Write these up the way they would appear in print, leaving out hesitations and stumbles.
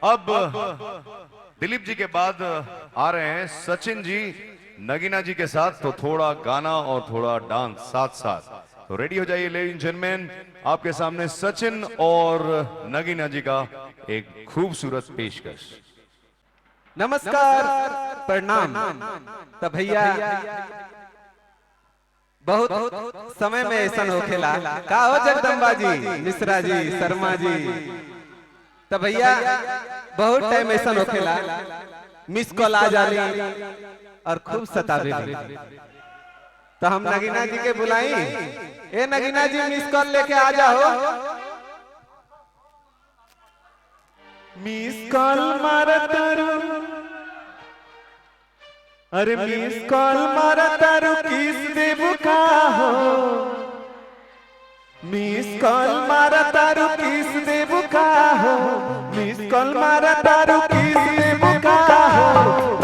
अब दिलीप जी के बाद आ रहे हैं सचिन जी नगीना जी के साथ, तो थोड़ा गाना और थोड़ा डांस साथ साथ। तो रेडी हो जाइए लेडीज एंड जेंटलमैन, आपके सामने सचिन और नगीना जी का एक खूबसूरत पेशकश। नमस्कार, प्रणाम। तो भैया बहुत समय में ऐसा हो खेला का हो जगदम्बा जी, मिश्रा जी, शर्मा जी। तो भैया बहुत टाइम ऐसा हो खेला, मिस कॉल आ जाली और खूब सतावे। तो हम नगीना जी के बुलाई, ए नगीना जी मिस कॉल लेके आ जाओ। मिस कॉल मारतारू, अरे मिस कॉल मारतारू किस देबू का हो। मिस कॉल मारतारू किस देबू का हो। मिस कॉल मारतारू किस देबू का हो।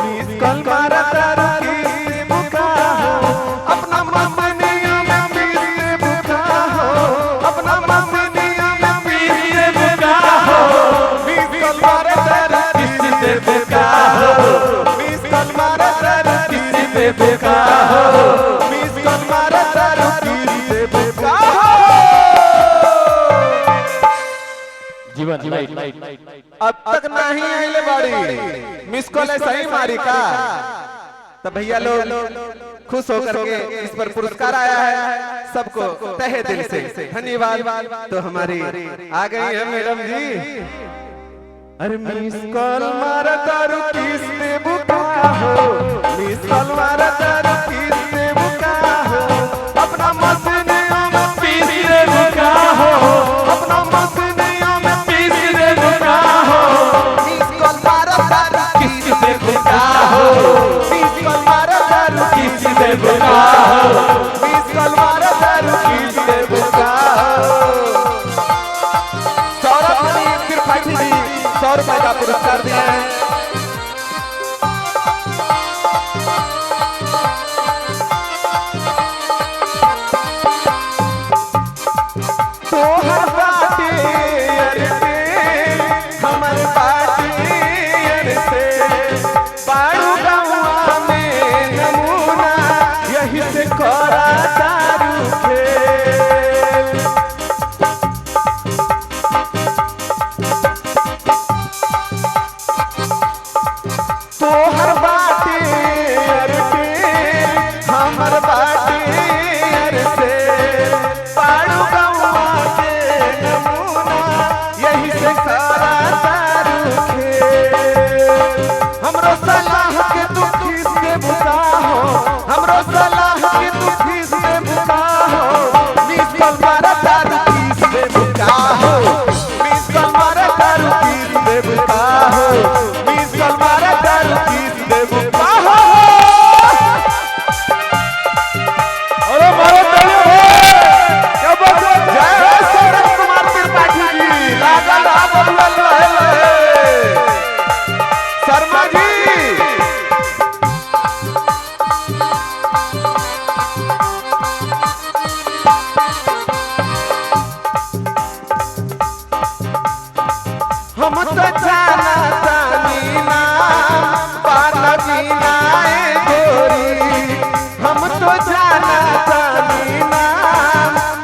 मिस कॉल मारतारू किस देबू का हो। अपना मसनिया में पीस देबू का हो। अपना मसनिया में पीस देबू का हो। मिस कॉल मारतारू किस देबू का हो। मिस कॉल मारतारू किस देबू का हो। मिस कॉल मारतारू किस देबू का हो। जीवन अब तक नहीं आइले बाड़ी, मिस कॉल ऐसा ही मारी का। तो भैया लोग खुश होकर के इस पर पुरस्कार आया है, सबको तहे दिल से धन्यवाद। तो हमारी आ गई है मैडम जी। अरे मिस कॉल मारा तारू किस देबू का हो। मिस कॉल मारा तारू किस देबू का हो। अपना मसनिया में पीस देबू का हो। अपना मसनिया में पीस देबू का हो। मिस कॉल मारा तारू किस देबू का हो। मिस कॉल मारा तारू किस देबू का हो। मिस कॉल मारा तारू किस देबू का हो। सौरभ जी त्रिपाठी जी 100 रुपए का पुरस्कार दिया है। तो हर बाटे अरते हमर बाटे अरते पारू गवा में नमूना यही से करा तारू खेल। तो हर बाटे अरते हमर बाटे अरते पारू गवा के नमूना यही से सारा तारू खेल। हमरो सलाह के तू किस दे बुका हो। हमरो सलाह के तू किस दे बुका हो। मिस कॉल मारा तारू किस दे बुका हो। मिस कॉल मारा तारू किस दे बुका हो। मिस कॉल मारा तारू किस दे बुका हो। अरे मारो ताली हो। क्या बात है। जय हो सौरभ कुमार त्रिपाठी जी, लागल आ बबुआ लहे। शर्मा जी हम तो जाना तानी ना पाना जीना ए गोरी। हम तो जाना तानी ना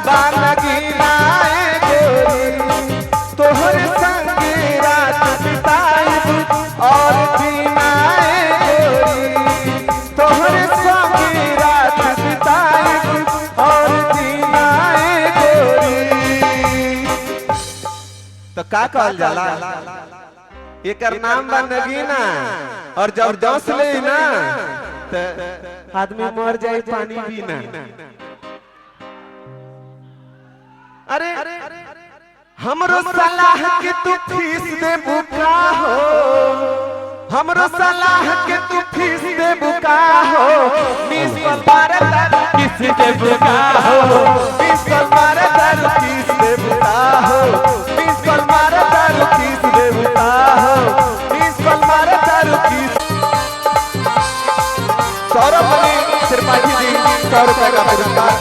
पाना जीना ए गोरी। तोहर संगे रात बिताइब और जीना ए गोरी। तोहर संगे रात बिताइब और जीना ए गोरी। तो का कहल जाला, एकर नाम बा नगीना। और जब जोश ले ना तो आदमी मर जाए पानी पीना। अरे हमरो सलाह के तू फीस दे बुका हो। हमरो सलाह के तू फीस दे बुका हो। मिस कॉल मारा तारू किस दे बुका हो। मिस कॉल मारा तारू किस दे बुका हो। मिस कॉल मारा तारू किस दे बुका हो। मिस कॉल मारा तारू किस। सौरभ त्रिपाठी जी 100 रुपए का पुरस्कार।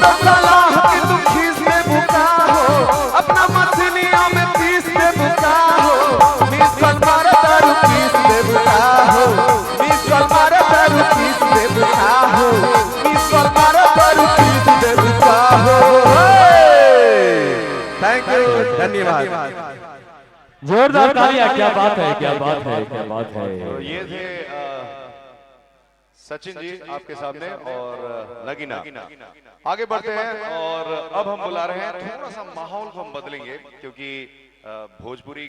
हमरो सलाह के तुम खींच दे बुका हो अपना मछलियों में पीस दे बुका हो मिस कॉल मारो तारू पीस दे बुका हो मिस कॉल मारो तारू पीस दे बुका हो मिस कॉल मारो तारू पीस दे बुका हो। थैंक यू, धन्यवाद। जोरदार तालियां। क्या बात है, क्या बात है, क्या बात है। तो ये थे सचिन जी आपके सामने और नगीना। आगे बढ़ते हैं और अब हम बुला रहे हैं, थोड़ा सा माहौल को हम बदलेंगे क्योंकि भोजपुरी